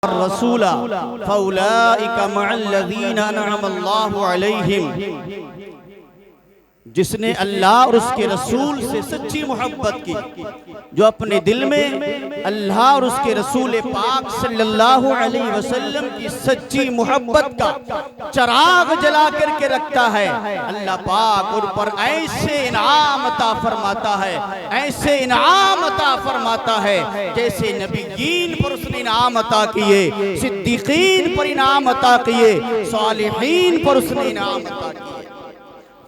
الرسول فأولئك مع الذين أنعم الله عليهم، جس نے اللہ اور اس کے رسول سے سچی محبت کی، جو اپنے دل میں اللہ اور اس کے رسول پاک صلی اللہ علیہ وسلم کی سچی محبت کا چراغ جلا کر کے رکھتا ہے، اللہ پاک ان پر ایسے انعام عطا فرماتا ہے، ایسے انعام عطا فرماتا ہے جیسے نبیین پر اس نے انعام عطا کیے، صدیقین پر انعام عطا کیے، صالحین پر اس نے انعام عطا کیے۔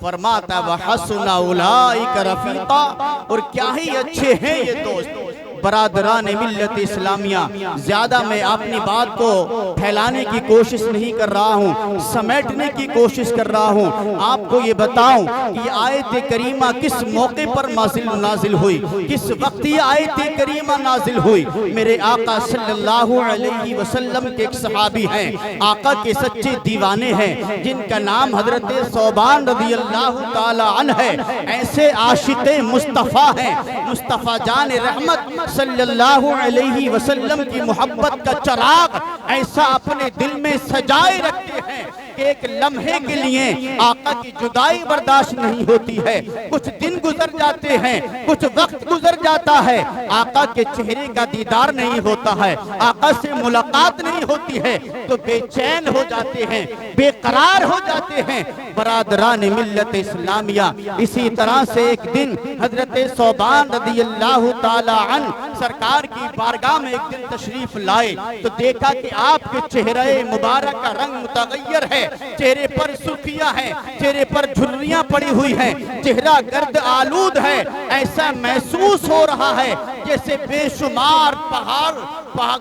فرماتا وَحَسُنَ أُولَئِكَ رَفِيقًا، اور کیا ہی اچھے ہیں یہ دوست۔ برادران ملت اسلامیہ، زیادہ میں اپنی بات کو پھیلانے کی کوشش نہیں کر رہا ہوں، سمیٹنے کی کوشش کر رہا ہوں۔ آپ کو یہ بتاؤں یہ آیت کریمہ کس موقع پر نازل ہوئی، کس وقت یہ آیت کریمہ نازل ہوئی۔ میرے آقا صلی اللہ علیہ وسلم کے ایک صحابی ہیں، آقا کے سچے دیوانے ہیں، جن کا نام حضرت ثوبان رضی اللہ تعالی عنہ ہے۔ ایسے عاشق مصطفیٰ ہیں، مصطفیٰ جان رحمت صلی اللہ علیہ وسلم کی محبت کا چراغ ایسا اپنے دل میں سجائے رکھتے ہیں کہ ایک لمحے کے لیے آقا کی جدائی برداشت نہیں ہوتی ہے۔ کچھ دن گزر جاتے ہیں، کچھ وقت گزر جاتا ہے، آقا کے چہرے کا دیدار نہیں ہوتا ہے، آقا سے ملاقات نہیں ہوتی ہے تو بے چین ہو جاتے ہیں، بے قرار ہو جاتے ہیں۔ برادران ملت اسلامیہ، اسی طرح سے ایک دن حضرت ثوبان رضی اللہ تعالی عنہ سرکار کی بارگاہ میں ایک دن تشریف لائے تو دیکھا کہ آپ کے چہرے مبارک کا رنگ متغیر ہے، چہرے پر سرخیاں ہیں، چہرے پر جھریاں پڑی ہوئی ہیں، چہرہ گرد آلود ہے۔ ایسا محسوس ہو رہا ہے جیسے بے شمار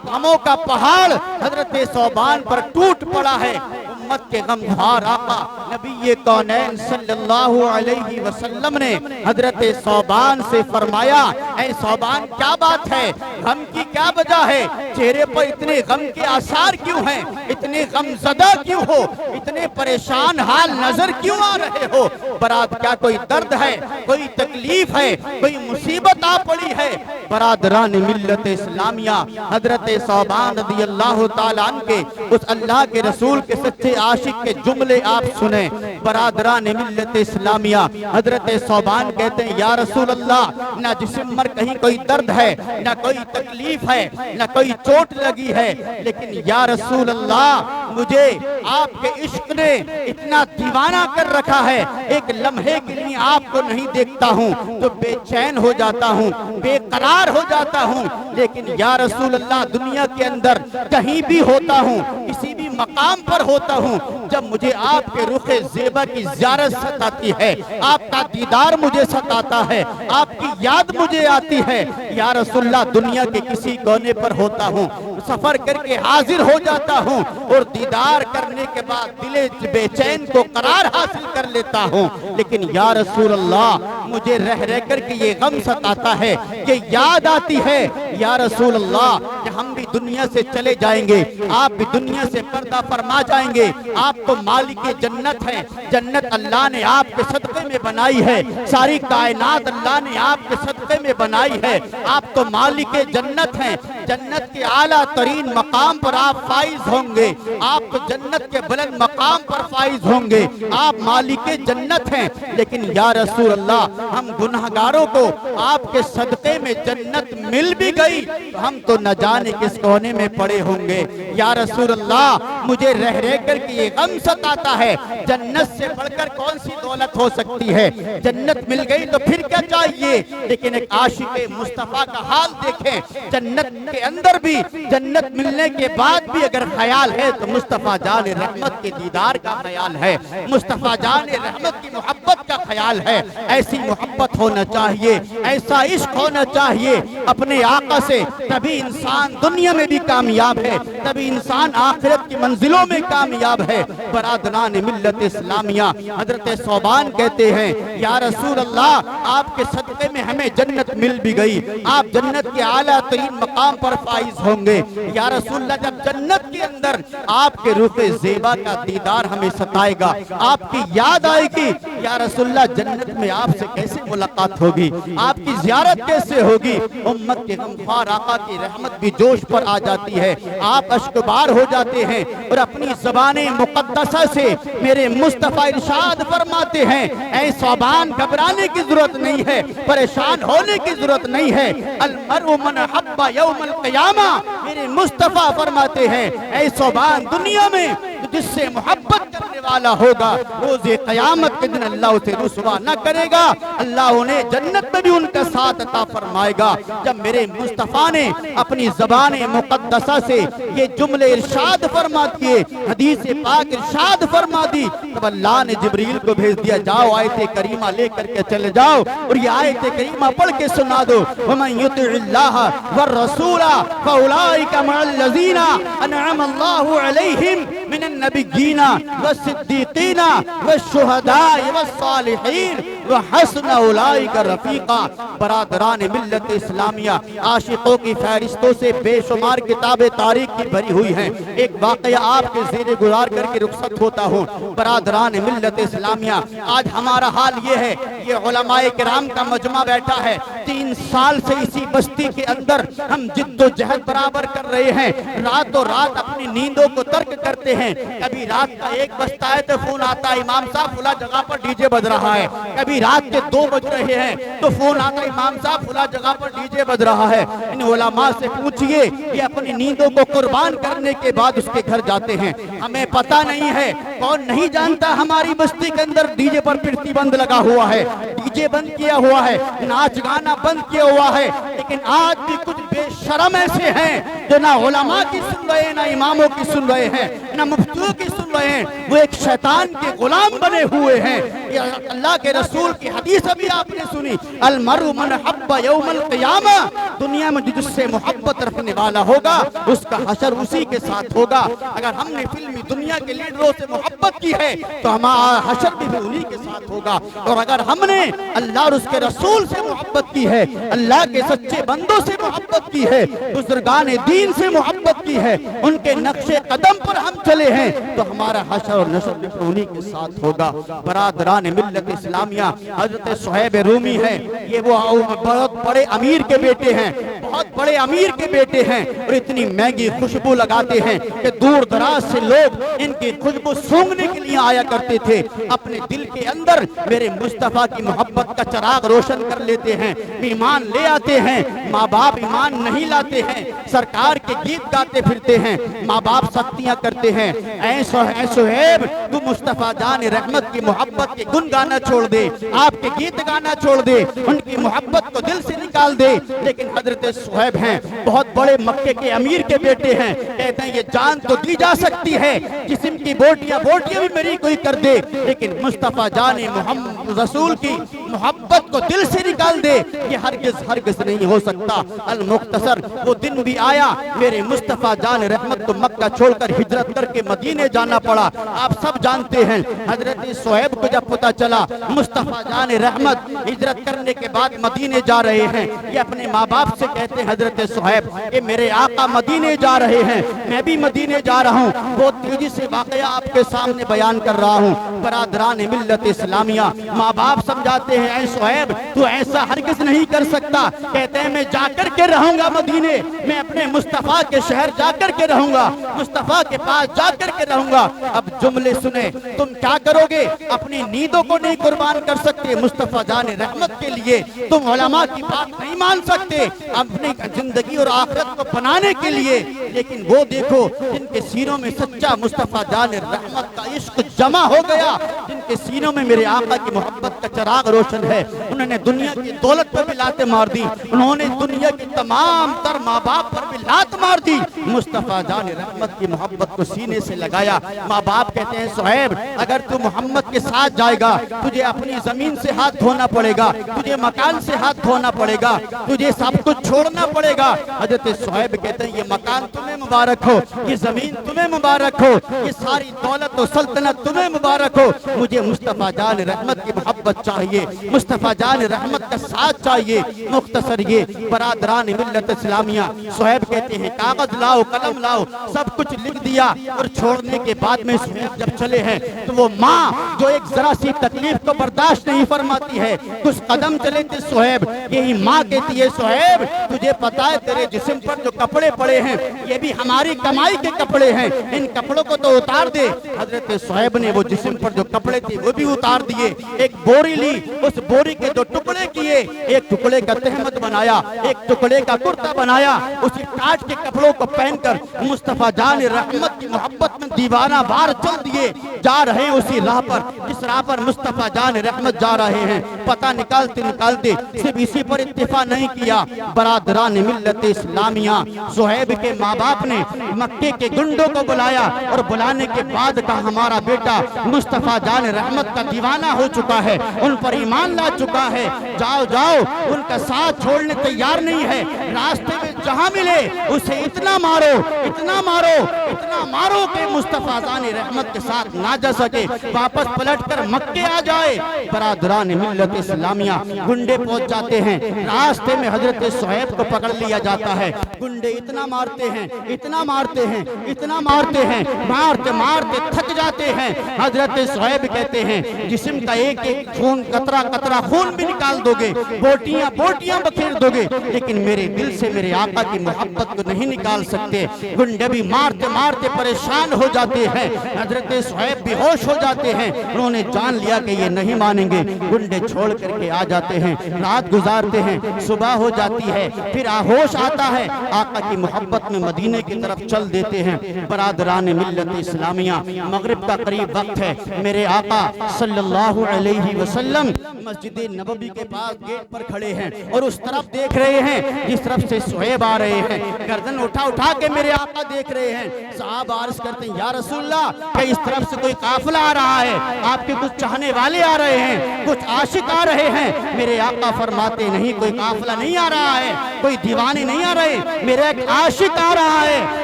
غموں کا پہاڑ حضرت ثوبان پر ٹوٹ پڑا ہے۔ امت کے غمخوار آقا نبی کونین صلی اللہ علیہ وسلم نے حضرت ثوبان سے فرمایا، اے ثوبان کیا بات ہے، غم کی کیا وجہ ہے، چہرے پر اتنے غم کے آثار کیوں ہیں، اتنے غم زدہ کیوں ہو، اتنے پریشان حال نظر کیوں آ رہے ہو؟ برات کیا کوئی درد ہے، کوئی تکلیف ہے، کوئی مصیبت آ پڑی ہے؟ برادران ملت اسلامیہ، حضرت ثوبان رضی اللہ تعالیٰ عنہ کے اس اللہ کے رسول کے سچے عاشق کے جملے آپ سنیں۔ برادران ملت اسلامیہ، حضرت ثوبان کہتے ہیں یا رسول اللہ، نہ جسم پر کہیں کوئی درد ہے، نہ کوئی تکلیف ہے، نہ کوئی چوٹ لگی ہے، لیکن یا رسول اللہ مجھے آپ کے عشق نے اتنا دیوانہ کر رکھا ہے، ایک لمحے کے لیے آپ کو نہیں دیکھتا ہوں تو بے چین ہو جاتا ہوں، بے قرار ہو جاتا ہوں۔ لیکن یا رسول اللہ دنیا کے اندر کہیں بھی ہوتا ہوں، کسی بھی مقام پر ہوتا ہوں، جب مجھے آپ کے رخ زیبا کی زیارت ستاتی ہے، آپ کا دیدار مجھے ستاتا ہے، آپ کی یاد مجھے آتی ہے، یا رسول اللہ دنیا کے کسی کونے پر ہوتا ہوں، سفر کر کے حاضر ہو جاتا ہوں اور دیدار کرنے کے بعد دل بے چین کو قرار حاصل کر لیتا ہوں۔ لیکن یا رسول اللہ مجھے رہ رہ کر کے یہ غم ستاتا ہے کہ یاد آتی ہے یا رسول اللہ کہ ہم بھی دنیا سے چلے جائیں گے، آپ بھی دنیا سے پردہ فرما جائیں گے، آپ تو مالک جنت ہیں، جنت اللہ نے آپ کے صدقے میں بنائی ہے، ساری کائنات اللہ نے آپ کے صدقے میں بنائی ہے، آپ تو مالک جنت ہیں، جنت کے اعلیٰ ترین مقام پر آپ فائز ہوں گے، آپ تو جنت کے بلند مقام پر فائز ہوں گے، آپ مالک جنت ہیں۔ لیکن یا رسول اللہ ہم گناہگاروں کو آپ کے صدقے میں جنت مل بھی گئی تو ہم تو نہ جانے کس کونے میں پڑے ہوں گے۔ یا رسول اللہ مجھے رہ رہ کر کے یہ غم ستاتا ہے، جنت سے بڑھ کر کون سی دولت ہو سکتی ہے، جنت مل گئی تو پھر کیا چاہیے؟ لیکن ایک عاشق مصطفیٰ کا حال دیکھیں، جنت کے اندر بھی، جنت ملنے کے بعد بھی اگر خیال ہے تو مصطفیٰ جان رحمت کے دیدار کا خیال ہے، مصطفیٰ جان رحمت کی محبت کا خیال ہے۔ ایسی محبت ہونا چاہیے، ایسا عشق ہونا چاہیے اپنے آقا سے، تبھی انسان دنیا میں بھی کامیاب ہے، تبھی انسان آخرت کی منزلوں میں کامیاب ہے۔ برادران ملت اسلامیہ، حضرت ثوبان کہتے ہیں یا رسول اللہ آپ کے صدقے میں ہمیں جنت مل بھی گئی، آپ جنت کے اعلیٰ ترین مقام پر فائز ہوں گے۔ یا رسول اللہ جب جنت کے اندر آپ کے رخ زیبا کا دیدار ہمیں ستائے گا، آپ کی یاد آئے گی، یا رسول اللہ جنت میں آپ سے کیسے ملاقات ہوگی؟ آپ کی زیارت کیسے ہوگی؟ امت کے غمخوار آقا کی رحمت بھی جوش پر آ جاتی ہے، آپ اشکبار ہو جاتے ہیں اور اپنی زبان مقدسہ سے میرے مصطفیٰ ارشاد فرماتے ہیں، اے صوبان گھبرانے کی ضرورت نہیں ہے، پریشان ہونے کی ضرورت نہیں ہے، المرء من حب یوم القیامہ، میرے مصطفیٰ فرماتے ہیں اے صوبان دنیا میں جس سے محبت کرنے والا ہوگا روز قیامت کے دن اللہ اسے رسوا نہ کرے گا، اللہ انہیں جنت میں بھی ان کا ساتھ عطا فرمائے گا۔ جب میرے مصطفیٰ نے اپنی زبان مقدسہ سے یہ جملے ارشاد فرما دیے، حدیث پاک ارشاد فرما دی، تب اللہ نے جبریل کو بھیج دیا، جاؤ آیت کریمہ لے کر کے چلے جاؤ اور یہ آیت کریمہ پڑھ کے سنا دو، وَمَن يُطِعِ اللَّهَ وَالرَّسُولَ فَأُولَئِكَ مَعَ الَّذِينَ أَنْعَمَ اللَّهُ عَلَيْهِمْ مِنَ النَّبِيِّينَ وَالصِّدِّيقِينَ وَالشُّهَدَاءِ وَالصَّالِحِينَ وَحَسُنَ أُولَئِكَ رَفِيقًا۔ برادران ملت اسلامیہ، عاشقوں کی فہرستوں سے بے شمار کتاب تاریخ کی بھری ہوئی ہیں، ایک واقعہ آپ کے زیر گزار کر کے رخصت ہوتا ہوں۔ برادران ملت اسلامیہ، آج ہمارا حال یہ ہے، یہ علماء کرام کا مجمع بیٹھا ہے، 3 سال سے اسی بستی کے اندر ہم جد و جہد برابر کر رہے ہیں، راتوں رات اپنی نیندوں کو ترک کرتے ہیں، کبھی رات کا 1 بجتا ہے تو فون آتا ہے امام صاحب فلاں جگہ پر ڈی جے بج رہا ہے، کبھی رات کے 2 بج رہے ہیں تو فون آتا ہے امام صاحب فلاں جگہ پر ڈی جے بج رہا ہے۔ ان علماء سے پوچھئے، یہ اپنی نیندوں کو قربان کرنے کے بعد اس کے گھر جاتے ہیں، ہمیں پتہ نہیں ہے، کون نہیں جانتا ہماری بستی کے اندر ڈی جے پر پرتی بند لگا ہوا ہے، ڈی جے بند کیا ہوا ہے، ناچ گانا بند کیا ہوا ہے، لیکن آج بھی کچھ بے شرم ایسے ہیں جو نہ علماء کی سن رہے ہیں، نہ اماموں کی سن رہے ہیں، نہ مفتیوں کی سن رہے ہیں، وہ ایک شیطان کے غلام بنے ہوئے ہیں۔ یہ اللہ کے رسول کی حدیث ابھی آپ نے سنی، المرء من حب یوم القیامہ، دنیا میں جس سے محبت رکھنے والا ہوگا اس کا حشر اسی کے ساتھ ہوگا۔ اگر ہم نے فلمی دنیا کے لیڈروں سے محبت کی ہے تو ہمارا حشر بھی انہی کے ساتھ ہوگا، اور اگر ہم نے اللہ اور اس کے رسول سے محبت کی ہے، اللہ کے سچے بندوں سے محبت کی ہے، بزرگان دین سے محبت کی ہے، ان کے نقش قدم پر ہم چلے ہیں تو ہمارا حشر اور نشر بھی انہی کے ساتھ ہوگا۔ برادران ملت اسلامیہ، حضرت صہیب رومی ہے، یہ وہ بہت بڑے امیر کے بیٹے ہیں، بہت بڑے امیر کے بیٹے ہیں، اور اتنی مہنگی خوشبو لگاتے ہیں کہ دور دراز سے لوگ ان کی خوشبو سونگھنے کے لیے آیا کرتے تھے، اپنے دل کے اندر میرے مصطفیٰ کی محبت کا چراغ روشن کر لیتے ہیں، ایمان لے آتے ہیں، ماں باپ ایمان نہیں لاتے ہیں، سرکار کے گیت گاتے پھرتے ہیں، ماں باپ سختیاں کرتے ہیں، اے صہیب تو مصطفیٰ جان رحمت کی محبت کے گن گانا چھوڑ دے، آپ کے گیت گانا چھوڑ دے، ان کی محبت کو دل سے نکال دے۔ لیکن حضرت صہیب ہیں، بہت بڑے مکے کے امیر کے بیٹے ہیں، کہتے ہیں یہ جان تو دی جا سکتی ہے، جسم کی بوٹیاں بھی میری کوئی کر دے، لیکن مصطفیٰ جان محمد رسول کی محبت کو دل سے نکال دے، یہ ہرگز نہیں ہو سکتا۔ المختصر، وہ دن بھی آیا، میرے مصطفیٰ جان رحمت کو مکہ چھوڑ کر ہجرت کر کے مدینے جانا پڑا۔ آپ سب جانتے ہیں حضرت صہیب کو جب پتہ چلا مصطفیٰ جان رحمت ہجرت کرنے کے بعد مدینے جا رہے ہیں، یہ اپنے ماں باپ سے کہتے ہیں حضرت صہیب کہ میرے آقا مدینے جا رہے ہیں، میں بھی مدینے جا رہا ہوں، بہت تیزی سے واقعہ آپ کے سامنے بیان کر رہا ہوں۔ برادران ملت اسلامیہ، ماں باپ سمجھاتے ہیں اے صہیب تو ایسا ہرگز نہیں کر سکتا، کہتے ہیں میں جا کر کے رہوں گا مدینے، میں اپنے مصطفیٰ کے شہر جا کر کے رہوں گا، مصطفیٰ کے پاس جا کر کے رہوں گا۔ اب جملے سنیں، تم کیا کرو گے؟ اپنی نیندوں کو نہیں قربان کر سکتے مصطفیٰ جان رحمت کے لیے، تم علماء کی بات نہیں مان سکتے اپنی زندگی اور آخرت کو بنانے کے لیے، لیکن وہ دیکھو جن کے سینوں میں سچا مصطفیٰ جان رحمت کا عشق جمع ہو گیا، جن کے سینوں میں میرے آقا کی محبت کا چراغ روشن ہے، انہوں نے دنیا کی دولت پر بھی لاتیں مار دی، انہوں نے دنیا کی تمام تر ماں باپ پر بھی لات مار دی، مصطفیٰ جان رحمت کی محبت کو سینے سے لگایا۔ ماں باپ کہتے ہیں صہیب اگر تو محمد کے ساتھ جائے گا تجھے اپنی زمین سے ہاتھ دھونا پڑے گا، تجھے مکان سے ہاتھ دھونا پڑے گا، تجھے سب کچھ چھوڑنا پڑے گا۔ حضرت صہیب کہتے ہیں یہ مکان تمہیں مبارک ہو، یہ زمین تمہیں مبارک ہو، یہ ساری دولت و سلطنت تمہیں مبارک ہو، مجھے مصطفیٰ جان رحمت کی محبت چاہیے، مصطفیٰ جان رحمت کا ساتھ چاہیے۔ مختصر یہ برادران ملت اسلامیہ، صہیب کہتے ہیں کاغذ لاؤ قلم لاؤ، سب کچھ لکھ دیا اور چھوڑنے کے بعد میں صہیب جب چلے ہیں تو وہ ماں جو ایک ذرا سی تکلیف کو برداشت نہیں فرماتی ہے، کچھ قدم چلے تھے صہیب، یہی ماں کہتی ہے صہیب تجھے پتا ہے تیرے جسم پر جو کپڑے پڑے ہیں یہ بھی ہماری کمائی کے کپڑے ہیں، ان کپڑوں کو تو اتار دے۔ حضرت صہیب نے وہ جسم پر جو کپڑے تھے وہ بھی اتار دیے، ایک بوری لی، اس بوری کے دو ٹکڑے کیے، ایک ٹکڑے کا تہمت بنایا، ایک ٹکڑے کا کرتا بنایا، اسی کاٹ کے کپڑوں کو پہن کر مصطفیٰ جان رحمت کی محبت میں دیوانہ وار چل دیے، جا رہے ہیں اسی راہ پر جس راہ پر مصطفیٰ جان رحمت جا رہے ہیں۔ پتہ نکالتے نکالتے صرف اسی پر اتفاق نہیں کیا، برادران ملت اسلامیہ، صہیب کے ماں باپ نے مکے کے گنڈوں کو بلایا اور بلانے کے بعد کہا ہمارا بیٹا مصطفیٰ جان رحمت کا دیوانہ ہو چکا ہے، ان پر ایمان لا چکا ہے، جاؤ جاؤ، ان کا ساتھ چھوڑنے تیار نہیں ہے، راستے میں جہاں ملے اسے اتنا مارو اتنا مارو اتنا مارو کہ مصطفیٰ جان رحمت کے ساتھ نہ جا سکے، واپس پلٹ کر مکے آ جائے۔ برادران ملت اسلامیہ، گنڈے پہنچ جاتے ہیں، راستے میں حضرت صہیب کو پکڑ لیا جاتا ہے، گنڈے اتنا مارتے ہیں اتنا مارتے ہیں اتنا مارتے ہیں، مارتے مارتے تھک جاتے ہیں۔ حضرت صہیب کہتے ہیں جسم کا ایک ایک خون قطرہ قطرہ خون بھی نکال دو گے، بوٹیاں بوٹیاں بکھیر دو گے، لیکن میرے دل سے میرے آقا کی محبت کو نہیں نکال سکتے۔ گنڈے بھی مارتے مارتے پریشان ہو جاتے ہیں، حضرت صہیب بے ہوش ہو جاتے ہیں، انہوں نے جان لیا کہ یہ نہیں مانیں گے، گنڈے چھوڑ کر کے آ جاتے ہیں، رات گزارتے ہیں، صبح ہو جاتی ہے، پھر ہوش آتا ہے، آقا کی محبت میں مدینے کی طرف چل دیتے ہیں۔ برادران ملت اسلامیہ، مغرب کا قریب وقت ہے، میرے آقا صلی اللہ علیہ وسلم مسجد نبوی کے پاس گیٹ پر کھڑے ہیں اور اس طرف دیکھ رہے ہیں جس طرف سے صہیب آ رہے ہیں، گردن اٹھا اٹھا کے میرے آقا دیکھ رہے ہیں۔ صحابہ عرض کرتے ہیں یا رسول اللہ کہ اس طرف سے کوئی قافلہ آ رہا ہے، آپ کے کچھ چاہنے والے آ رہے ہیں، کچھ عاشق آ رہے ہیں۔ میرے آقا فرماتے نہیں کوئی قافلہ نہیں آ رہا ہے، کوئی دیوانے نہیں آ رہے، میرا ایک عاشق آ رہا ہے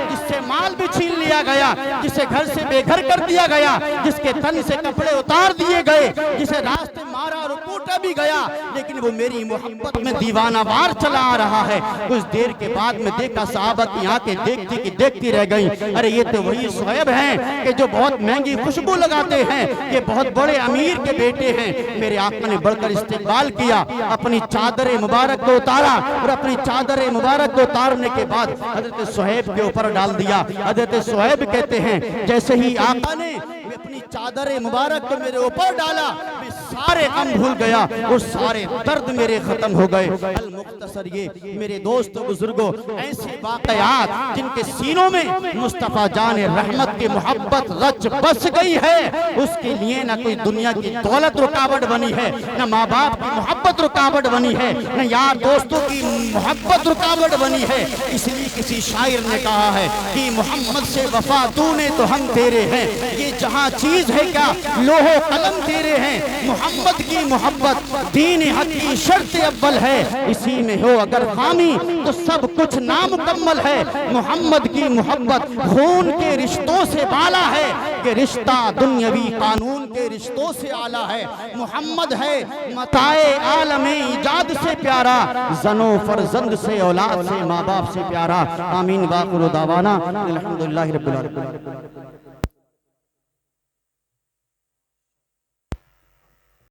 جس سے مال بھی چھین لیا گیا، جسے گھر سے بے گھر کر دیا گیا، جس کے تن سے کپڑے اتار دیے گئے، جسے راستے مارا اور کوٹا بھی گیا، لیکن وہ میری محبت میں دیوانہ وار چلا آ رہا ہے۔ کچھ دیر کے بعد میں دیکھا صحابہ کی آنکھیں دیکھتی کی دیکھتی رہ گئیں، ارے یہ تو وہی صہیب ہیں کہ جو بہت مہنگی خوشبو لگاتے ہیں، یہ بہت بڑے امیر کے بیٹے ہیں۔ میرے آقا نے بڑھ کر استقبال کیا، اپنی چادر مبارک کو اتارا اور اپنی چادر مبارک کو اتارنے کے بعد حضرت صہیب کے اوپر ڈال دیا۔ حضرت صہیب کہتے ہیں جیسے ہی آقا نے اپنی چادر مبارک کو میرے اوپر ڈالا، میں سارے غم بھول گیا اور سارے درد میرے ختم ہو گئے۔ المختصر یہ میرے دوستو بزرگوں، ایسے واقعات جن کے سینوں میں مصطفیٰ جان رحمت کی محبت رچ بس گئی ہے، اس کے لیے نہ کوئی دنیا کی دولت رکاوٹ بنی ہے، نہ ماں باپ کی محبت رکاوٹ بنی ہے، نہ یار دوستوں کی محبت رکاوٹ بنی ہے۔ اس لیے کسی شاعر نے کہا ہے کہ محمد سے وفا تو نے تو ہم تیرے ہیں، یہ جہاں چیز ہے کیا لوح و قلم تیرے ہیں، محمد کی محبت دین حق کی شرط اول ہے، اسی میں ہو اگر خامی تو سب کچھ نامکمل ہے، محمد کی محبت خون کے رشتوں سے بالا ہے، کہ رشتہ دنیاوی قانون کے رشتوں سے اعلیٰ ہے، محمد ہے متاع عالم ایجاد سے پیارا، زن و فرزند سے اولاد سے ماں باپ سے پیارا۔ آمین، وآخر دعوانا الحمدللہ رب العالمین۔